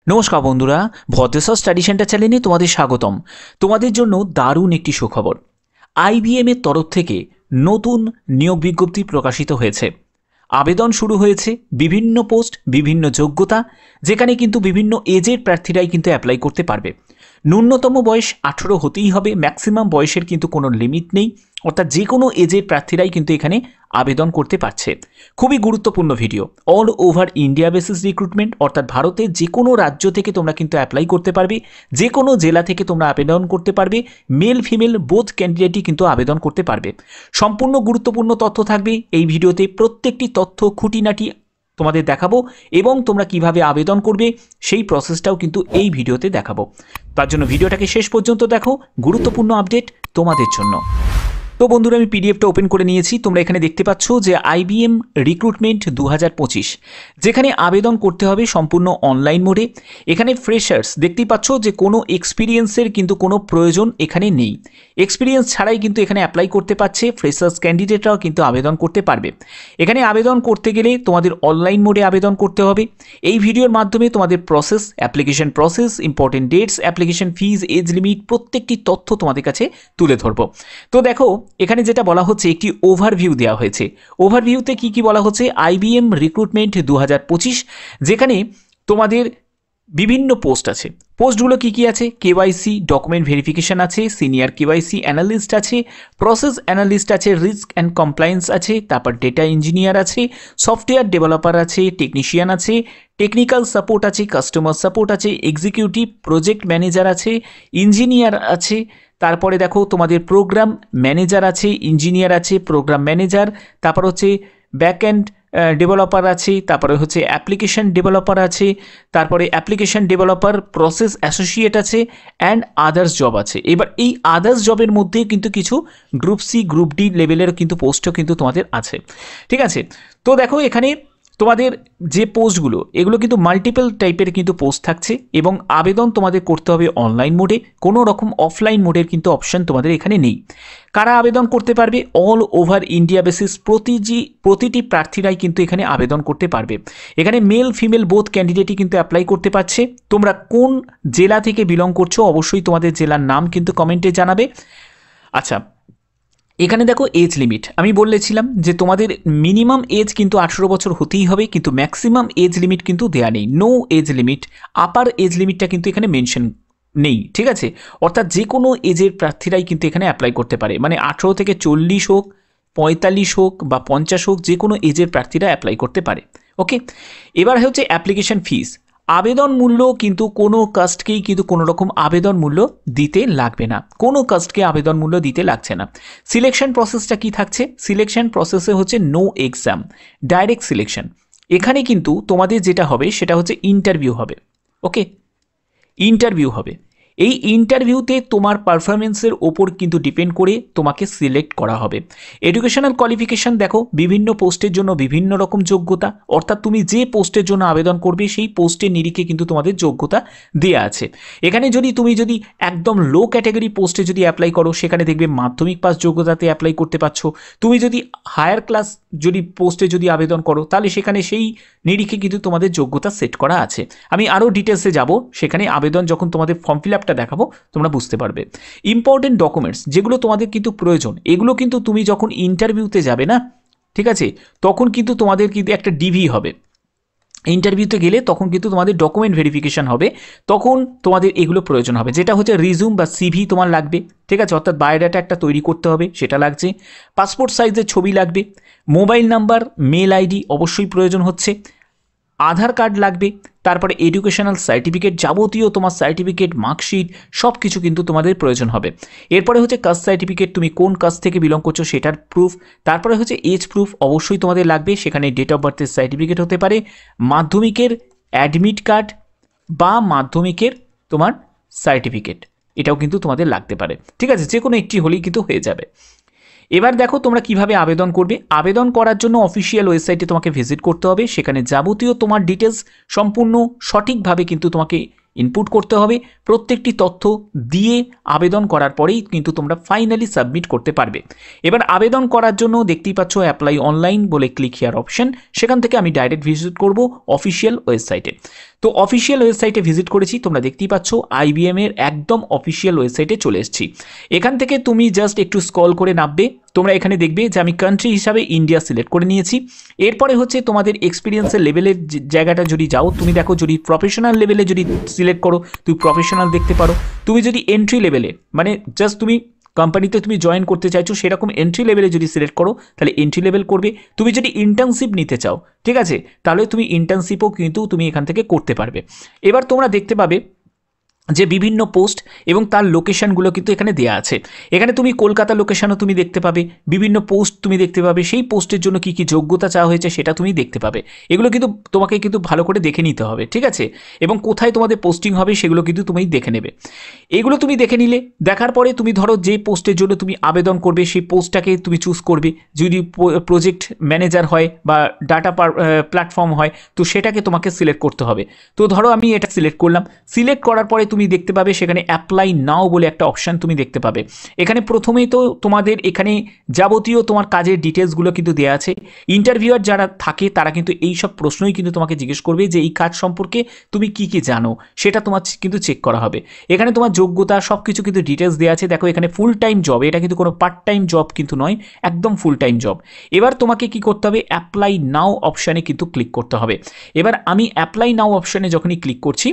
নমস্কার বন্ধুরা, Bhadreswar study centre চ্যানেলে তোমাদের স্বাগতম। তোমাদের জন্য দারুণ একটি সুখবর। আইবিএম এর তরফ থেকে নতুন নিয়োগ বিজ্ঞপ্তি প্রকাশিত হয়েছে। আবেদন শুরু হয়েছে। বিভিন্ন পোস্ট, বিভিন্ন যোগ্যতা, যেখানে কিন্তু বিভিন্ন এজের প্রার্থীরাই কিন্তু অ্যাপ্লাই করতে পারবে। ন্যূনতম বয়স 18 হতেই হবে, ম্যাক্সিমাম বয়সের কিন্তু কোনো লিমিট নেই, অর্থাৎ যে কোনো এজের প্রার্থীরাই কিন্তু এখানে আবেদন করতে পারছে। খুবই গুরুত্বপূর্ণ video. All over India basis recruitment, অর্থাৎ ভারতের যে কোনো রাজ্য থেকে তোমরা কিন্তু অ্যাপ্লাই করতে পারবে, যে কোনো জেলা থেকে তোমরা আবেদন করতে পারবে। মেল ফিমেল বোথ ক্যান্ডিডেটই কিন্তু আবেদন করতে পারবে। সম্পূর্ণ গুরুত্বপূর্ণ তথ্য থাকবে এই ভিডিওতে। প্রত্যেকটি তথ্য খুঁটিনাটি তোমাদের দেখাবো এবং তোমরা কিভাবে আবেদন করবে সেই প্রসেসটাও কিন্তু এই ভিডিওতে দেখাবো। তার জন্য ভিডিওটাকে শেষ পর্যন্ত দেখো, গুরুত্বপূর্ণ আপডেট তোমাদের জন্য। তো বন্ধুরা, আমি পিডিএফটা ওপেন করে নিয়েছি। তোমরা এখানে দেখতে পাচ্ছ যে আইবিএম রিক্রুটমেন্ট 2025, যেখানে আবেদন করতে হবে সম্পূর্ণ অনলাইন মোডে। এখানে ফ্রেশার্স দেখতেই পাচ্ছ যে কোনো এক্সপিরিয়েন্সের কিন্তু কোনো প্রয়োজন এখানে নেই। এক্সপিরিয়েন্স ছাড়াই কিন্তু এখানে অ্যাপ্লাই করতে পারছে। ফ্রেশার্স ক্যান্ডিডেটরাও কিন্তু আবেদন করতে পারবে। এখানে আবেদন করতে গেলে তোমাদের অনলাইন মোডে আবেদন করতে হবে। এই ভিডিওর মাধ্যমে তোমাদের process, application process, important dates, application fees, age limit, প্রত্যেকটি তথ্য তোমাদের কাছে তুলে ধরবো। তো দেখো, এখানে যেটা বলা হচ্ছে, একটি ওভারভিউ দেওয়া হয়েছে। ওভারভিউতে কি কি বলা হচ্ছে? আইবিএম রিক্রুটমেন্ট 2025, যেখানে তোমাদের বিভিন্ন পোস্ট আছে। পোস্টগুলো কি কি আছে? কেওয়াইসি ডকুমেন্ট ভেরিফিকেশন আছে, সিনিয়র কেওয়াইসি অ্যানালিস্ট আছে, প্রসেস অ্যানালিস্ট আছে, রিস্ক অ্যান্ড কমপ্লায়েন্স আছে, তারপর ডেটা ইঞ্জিনিয়ার আছে, সফটওয়্যার ডেভেলপার আছে, টেকনিশিয়ান আছে, টেকনিক্যাল সাপোর্ট আছে, কাস্টমার সাপোর্ট আছে, এক্সিকিউটিভ প্রজেক্ট ম্যানেজার আছে, ইঞ্জিনিয়ার আছে। তারপরে দেখো তোমাদের প্রোগ্রাম ম্যানেজার আছে, ইঞ্জিনিয়ার আছে, প্রোগ্রাম ম্যানেজার, তারপর হচ্ছে ব্যাকএন্ড ডেভেলপার আছে, তারপরে হচ্ছে অ্যাপ্লিকেশন ডেভেলপার আছে, তারপরে অ্যাপ্লিকেশন ডেভেলপার প্রসেস অ্যাসোসিয়েট আছে, অ্যান্ড আদার্স জব আছে। এবার এই আদার্স জবের মধ্যে কিন্তু কিছু গ্রুপ সি, গ্রুপ ডি লেভেলের কিন্তু পোস্টও কিন্তু তোমাদের আছে। ঠিক আছে, তো দেখো এখানে তোমাদের যে পোস্টগুলো, এগুলো কিন্তু মাল্টিপল টাইপের কিন্তু পোস্ট থাকছে এবং আবেদন তোমাদের করতে হবে অনলাইন মোডে। কোনো রকম অফলাইন মোডের কিন্তু অপশন তোমাদের এখানে নেই। কারা আবেদন করতে পারবে? অল ওভার ইন্ডিয়া বেসিস প্রতিটি প্রার্থীরাই কিন্তু এখানে আবেদন করতে পারবে। এখানে মেল ফিমেল বোথ ক্যান্ডিডেটই কিন্তু অ্যাপ্লাই করতে পারছে। তোমরা কোন জেলা থেকে বিলং করছো অবশ্যই তোমাদের জেলার নাম কিন্তু কমেন্টে জানাবে। আচ্ছা, এখানে দেখো এজ লিমিট। আমি বলেছিলাম যে তোমাদের মিনিমাম এজ কিন্তু 18 বছর হতেই হবে, কিন্তু ম্যাক্সিমাম এজ লিমিট কিন্তু দেয়া নেই। No age limit, upper age লিমিটটা কিন্তু এখানে মেনশন নেই। ঠিক আছে, অর্থাৎ যে কোনো এজের প্রার্থীরাই কিন্তু এখানে অ্যাপ্লাই করতে পারে। মানে 18 থেকে 40 হোক, 45 হোক বা 50 হোক, যে কোনো এজের প্রার্থীরা অ্যাপ্লাই করতে পারে। ওকে, এবার হচ্ছে অ্যাপ্লিকেশন ফিস। আবেদন মূল্য কিন্তু কোনো কাস্টকেই কিন্তু কোনো রকম আবেদন মূল্য দিতে লাগবে না। কোনো কাস্টকে আবেদন মূল্য দিতে লাগছে না। সিলেকশন প্রসেসটা কি থাকছে? সিলেকশন প্রসেসে হচ্ছে নো এক্সাম, ডাইরেক্ট সিলেকশন। এখানে কিন্তু তোমাদের যেটা হবে সেটা হচ্ছে ইন্টারভিউ হবে। ওকে, ইন্টারভিউ হবে। এই ইন্টারভিউতে তোমার পারফরমেন্সের ওপর কিন্তু ডিপেন্ড করে তোমাকে সিলেক্ট করা হবে। এডুকেশনাল কোয়ালিফিকেশান দেখো, বিভিন্ন পোস্টের জন্য বিভিন্ন রকম যোগ্যতা, অর্থাৎ তুমি যে পোস্টের জন্য আবেদন করবে সেই পোস্টের নিরিখে কিন্তু তোমাদের যোগ্যতা দেওয়া আছে। এখানে তুমি যদি একদম লো ক্যাটাগরি পোস্টে যদি অ্যাপ্লাই করো, সেখানে দেখবে মাধ্যমিক পাস যোগ্যতাতে অ্যাপ্লাই করতে পারছো। তুমি যদি হায়ার ক্লাস পোস্টে যদি আবেদন করো, তাহলে সেখানে সেই নিরিখে কিন্তু তোমাদের যোগ্যতা সেট করা আছে। আমি আরও ডিটেলসে যাব, সেখানে আবেদন যখন তোমাদের ফর্ম ফিল আপটা দেখাবো তোমরা বুঝতে পারবে। ইম্পর্টেন্ট ডকুমেন্টস যেগুলো তোমাদের কিন্তু প্রয়োজন, এগুলো কিন্তু তুমি যখন ইন্টারভিউতে যাবে না, ঠিক আছে, তখন কিন্তু তোমাদের কিন্তু একটা ডিভি হবে। ইন্টারভিউতে গেলে তখন কিন্তু তোমাদের ডকুমেন্ট ভেরিফিকেশন হবে, তখন তোমাদের এগুলো প্রয়োজন হবে। যেটা হচ্ছে রিজিউম বা সিভি তোমার লাগবে। ঠিক আছে, অর্থাৎ বায়োডাটা একটা তৈরি করতে হবে, সেটা লাগছে। পাসপোর্ট সাইজের ছবি লাগবে, মোবাইল নাম্বার, মেল আইডি অবশ্যই প্রয়োজন হচ্ছে, আধার কার্ড লাগবে, তারপরে এডুকেশনাল সার্টিফিকেট, যাবতীয় তোমার সার্টিফিকেট, মার্কশিট সব কিছু কিন্তু তোমাদের প্রয়োজন হবে। এরপরে হচ্ছে কাস্ট সার্টিফিকেট, তুমি কোন কাস্ট থেকে বিলং করছো সেটার প্রুফ। তারপরে হচ্ছে এজ প্রুফ অবশ্যই তোমাদের লাগবে, সেখানে ডেট অফ বার্থের সার্টিফিকেট হতে পারে, মাধ্যমিকের অ্যাডমিট কার্ড বা মাধ্যমিকের তোমার সার্টিফিকেট, এটাও কিন্তু তোমাদের লাগতে পারে। ঠিক আছে, যে কোনো একটি হলেই কিন্তু হয়ে যাবে। এবার দেখো তোমরা কিভাবে আবেদন করবে। আবেদন করার জন্য অফিসিয়াল ওয়েবসাইটে তোমাকে ভিজিট করতে হবে। সেখানে যাবতীয় তোমার ডিটেলস সম্পূর্ণ সঠিকভাবে কিন্তু তোমাকে ইনপুট করতে হবে। প্রত্যেকটি তথ্য দিয়ে আবেদন করার পরেই কিন্তু তোমরা ফাইনালি সাবমিট করতে পারবে। এবার আবেদন করার জন্য দেখতেই পাচ্ছ অ্যাপ্লাই অনলাইন বলে ক্লিক হিয়ার অপশন, সেখান থেকে আমি ডাইরেক্ট ভিজিট করব অফিসিয়াল ওয়েবসাইটে। তো অফিসিয়াল ওয়েবসাইটে ভিজিট করেছি, তোমরা দেখতেই পাচ্ছ IBM এর একদম অফিসিয়াল ওয়েবসাইটে চলে এসেছি। এখান থেকে তুমি জাস্ট একটু স্ক্রল করে নামবে, তোমরা এখানে দেখবে যে আমি কান্ট্রি হিসাবে ইন্ডিয়া সিলেক্ট করে নিয়েছি। এরপরে হচ্ছে তোমাদের এক্সপিরিয়েন্সের লেভেলের জায়গাটা যদি যাও, তুমি দেখো যদি প্রফেশনাল লেভেলে যদি সিলেক্ট করো তুমি প্রফেশনাল দেখতে পারো। তুমি যদি এন্ট্রি লেভেলে মানে জাস্ট তুমি কোম্পানিতে তুমি জয়েন করতে চাইছো সেরকম এন্ট্রি লেভেলে যদি সিলেক্ট করো তাহলে এন্ট্রি লেভেল করবে। তুমি যদি ইন্টার্নশিপ নিতে চাও, ঠিক আছে, তাহলে তুমি ইন্টার্নশিপও কিন্তু তুমি এখান থেকে করতে পারবে। এবার তোমরা দেখতে পাবে যে বিভিন্ন পোস্ট এবং তার লোকেশনগুলো কিন্তু এখানে দেওয়া আছে। এখানে তুমি কলকাতা লোকেশনও তুমি দেখতে পাবে, বিভিন্ন পোস্ট তুমি দেখতে পাবে, সেই পোস্টের জন্য কী কী যোগ্যতা চাওয়া হয়েছে সেটা তুমি দেখতে পাবে। এগুলো কিন্তু তোমাকে কিন্তু ভালো করে দেখে নিতে হবে, ঠিক আছে, এবং কোথায় তোমাদের পোস্টিং হবে সেগুলো কিন্তু তুমি দেখে নেবে। এগুলো তুমি দেখে নিলে, দেখার পরে তুমি ধরো যে পোস্টের জন্য তুমি আবেদন করবে সেই পোস্টটাকে তুমি চুজ করবে। যদি প্রজেক্ট ম্যানেজার হয় বা ডাটা প্ল্যাটফর্ম হয় তো সেটাকে তোমাকে সিলেক্ট করতে হবে। তো ধরো আমি এটা সিলেক্ট করলাম, সিলেক্ট করার পরে তুমি দেখতে পাবে সেখানে অ্যাপ্লাই নাও বলে একটা অপশান তুমি দেখতে পাবে। এখানে প্রথমেই তো তোমাদের এখানে যাবতীয় তোমার কাজের ডিটেলসগুলো কিন্তু দেওয়া আছে। ইন্টারভিউয়ার যারা থাকে তারা কিন্তু এই সব প্রশ্নই কিন্তু তোমাকে জিজ্ঞেস করবে যে এই কাজ সম্পর্কে তুমি কি কি জানো, সেটা তোমার কিন্তু চেক করা হবে। এখানে তোমার যোগ্যতা সব কিছু কিন্তু ডিটেলস দেওয়া আছে। দেখো এখানে ফুল টাইম জব, এটা কিন্তু কোনো পার্ট টাইম জব কিন্তু নয়, একদম ফুল টাইম জব। এবার তোমাকে কি করতে হবে, অ্যাপ্লাই নাও অপশানে কিন্তু ক্লিক করতে হবে। এবার আমি অ্যাপ্লাই নাও অপশানে যখনই ক্লিক করছি,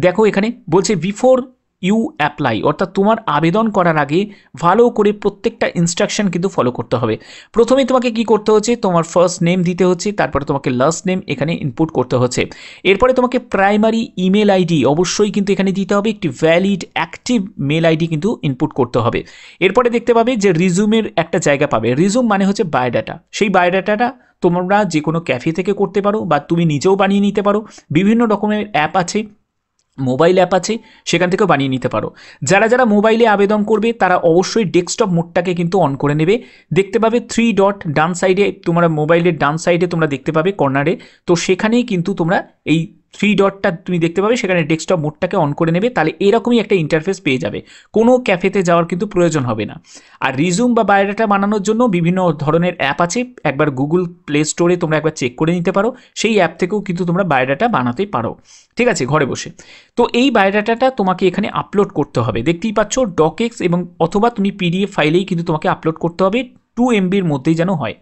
দেখো এখানে বলছে বিফোর ইউ অ্যাপ্লাই, অর্থাৎ তোমার আবেদন করার আগে ভালো করে প্রত্যেকটা ইনস্ট্রাকশন কিন্তু ফলো করতে হবে। প্রথমে তোমাকে কি করতে হচ্ছে, তোমার ফার্স্ট নেম দিতে হচ্ছে, তারপরে তোমাকে লাস্ট নেম এখানে ইনপুট করতে হচ্ছে। এরপরে তোমাকে প্রাইমারি ইমেল আইডি অবশ্যই কিন্তু এখানে দিতে হবে, একটি ভ্যালিড অ্যাক্টিভ মেল আইডি কিন্তু ইনপুট করতে হবে। এরপরে দেখতে পাবে যে রিজুমের একটা জায়গা পাবে। রিজুম মানে হচ্ছে বায়োডাটা। সেই বায়োডাটাটা তোমরা যে কোনো ক্যাফে থেকে করতে পারো বা তুমি নিজেও বানিয়ে নিতে পারো। বিভিন্ন রকমের অ্যাপ আছে, মোবাইল অ্যাপ আছে, সেখান থেকেও বানিয়ে নিতে পারো। যারা যারা মোবাইলে আবেদন করবে তারা অবশ্যই ডেস্কটপ মোডটাকে কিন্তু অন করে নেবে। দেখতে পাবে 3 ডট ডান সাইডে, তোমরা মোবাইলের ডান সাইডে তোমরা দেখতে পাবে কর্নারে, তো সেখানেই কিন্তু তোমরা এই 3 ডটটা তুমি দেখতে পাবে, সেখানে ডেস্কটপ মোডটাকে অন করে নেবে। তাহলে এরকমই একটা ইন্টারফেস পেয়ে যাবে, কোনো ক্যাফেতে যাওয়ার কিন্তু প্রয়োজন হবে না। আর রিজুম বা বায়োডাটা বানানোর জন্য বিভিন্ন ধরনের অ্যাপ আছে, একবার গুগল প্লে স্টোরে তোমরা একবার চেক করে নিতে পারো, সেই অ্যাপ থেকেও কিন্তু তোমরা বায়োডাটা বানাতে পারো, ঠিক আছে, ঘরে বসে। তো এই বায়োডাটাটা তোমাকে এখানে আপলোড করতে হবে, দেখতেই পাচ্ছ ডকেক্স এবং অথবা তুমি PDF ফাইলেই কিন্তু তোমাকে আপলোড করতে হবে, 2 MBর মধ্যেই যেন হয়।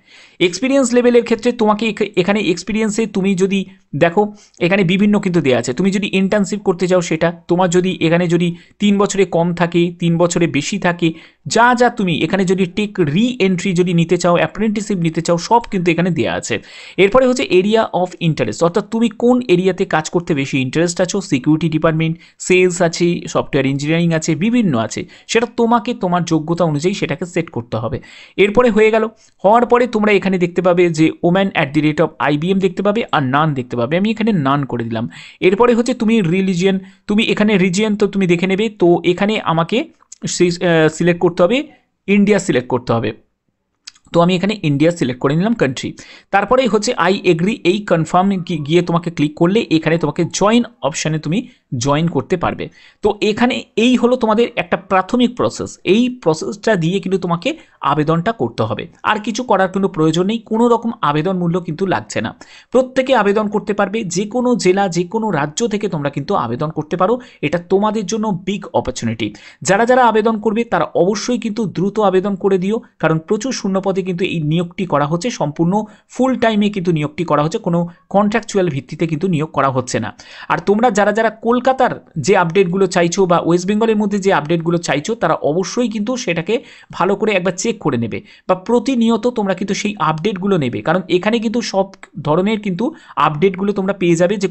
এক্সপিরিয়েন্স লেভেলের ক্ষেত্রে তোমাকে এখানে এক্সপিরিয়েন্সে তুমি যদি দেখো এখানে বিভিন্ন কিন্তু দেওয়া আছে। তুমি যদি ইন্টার্নশিপ করতে চাও সেটা, তোমার যদি এখানে যদি 3 বছরে কম থাকে, 3 বছরে বেশি থাকে, যা যা তুমি এখানে যদি টেক রি এন্ট্রি যদি নিতে চাও, অ্যাপ্রেন্টিসশিপ নিতে চাও, সব কিন্তু এখানে দেওয়া আছে। এরপরে হচ্ছে এরিয়া অফ ইন্টারেস্ট, অর্থাৎ তুমি কোন এরিয়াতে কাজ করতে বেশি ইন্টারেস্ট আছো। সিকিউরিটি ডিপার্টমেন্ট, সেলস আছে, সফটওয়্যার ইঞ্জিনিয়ারিং আছে, বিভিন্ন আছে, সেটা তোমাকে তোমার যোগ্যতা অনুযায়ী সেটাকে সেট করতে হবে। এরপরে হয়ে গেল, হওয়ার পরে তোমরা এখানে দেখতে পাবে যে woman@IBM দেখতে পাবে আর নান দেখতে পাবে। আমি এখানে নান করে দিলাম। এরপরে হচ্ছে তুমি রিলিজিয়ন, তুমি এখানে রিজিয়ন তো তুমি দেখে নেবে। তো এখানে আমাকে সিলেক্ট করতে হবে, ইন্ডিয়া সিলেক্ট করতে হবে। তো আমি এখানে ইন্ডিয়া সিলেক্ট করে নিলাম কান্ট্রি। তারপরে হচ্ছে আই এগ্রি, এই কনফার্ম গিয়ে তোমাকে ক্লিক করলে এখানে তোমাকে জয়েন অপশানে তুমি জয়েন করতে পারবে। তো এখানে এই হলো তোমাদের একটা প্রাথমিক প্রসেস। এই প্রসেসটা দিয়ে কিন্তু তোমাকে আবেদনটা করতে হবে, আর কিছু করার কোনো প্রয়োজন নেই। কোনো রকম আবেদন মূল্য কিন্তু লাগছে না, প্রত্যেকে আবেদন করতে পারবে। যে কোনো জেলা, যে কোনো রাজ্য থেকে তোমরা কিন্তু আবেদন করতে পারো। এটা তোমাদের জন্য বিগ অপরচুনিটি। যারা যারা আবেদন করবে তারা অবশ্যই কিন্তু দ্রুত আবেদন করে দিও, কারণ প্রচুর শূন্যপদে কিন্তু এই নিয়োগটি করা হচ্ছে, সম্পূর্ণ ফুল টাইমে কিন্তু নিয়োগটি করা হচ্ছে, কোনো কন্ট্রাকচুয়াল ভিত্তিতে কিন্তু নিয়োগ করা হচ্ছে না। আর তোমরা যারা যারা কলকাতার যে আপডেটগুলো চাইছো বা ওয়েস্ট বেঙ্গলের মধ্যে যে আপডেটগুলো চাইছো, তারা অবশ্যই কিন্তু সেটাকে ভালো করে একবার চেক করে নেবে, বা প্রতিনিয়ত তোমরা কিন্তু সেই আপডেটগুলো নেবে, কারণ এখানে কিন্তু সব ধরনের কিন্তু আপডেটগুলো তোমরা পেয়ে যাবে যে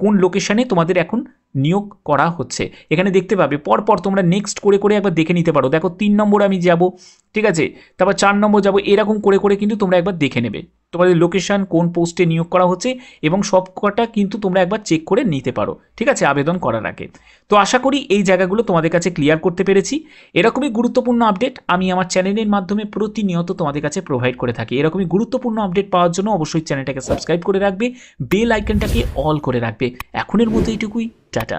কোন লোকেশনে তোমাদের এখন নিয়োগ করা হচ্ছে। এখানে দেখতে পাবে পরপর তোমরা নেক্সট করে করে একবার দেখে নিতে পারো। দেখো 3 নম্বর আমি যাব, ঠিক আছে, তারপর 4 নম্বর যাব, এরকম করে করে কিন্তু তোমরা একবার দেখে নেবে তোমাদের লোকেশন কোন পোস্টে নিয়োগ করা হচ্ছে, এবং সব কটা কিন্তু তোমরা একবার চেক করে নিতে পারো, ঠিক আছে, আবেদন করার আগে। তো আশা করি এই জায়গাগুলো তোমাদের কাছে ক্লিয়ার করতে পেরেছি। এরকমই গুরুত্বপূর্ণ আপডেট আমি আমার চ্যানেলের মাধ্যমে প্রতিনিয়ত তোমাদের কাছে প্রোভাইড করে থাকি। এরকমই গুরুত্বপূর্ণ আপডেট পাওয়ার জন্য অবশ্যই চ্যানেলটাকে সাবস্ক্রাইব করে রাখবে, বেল আইকনটাকে অল করে রাখবে। এখনের মতো এইটুকুই, টাটা।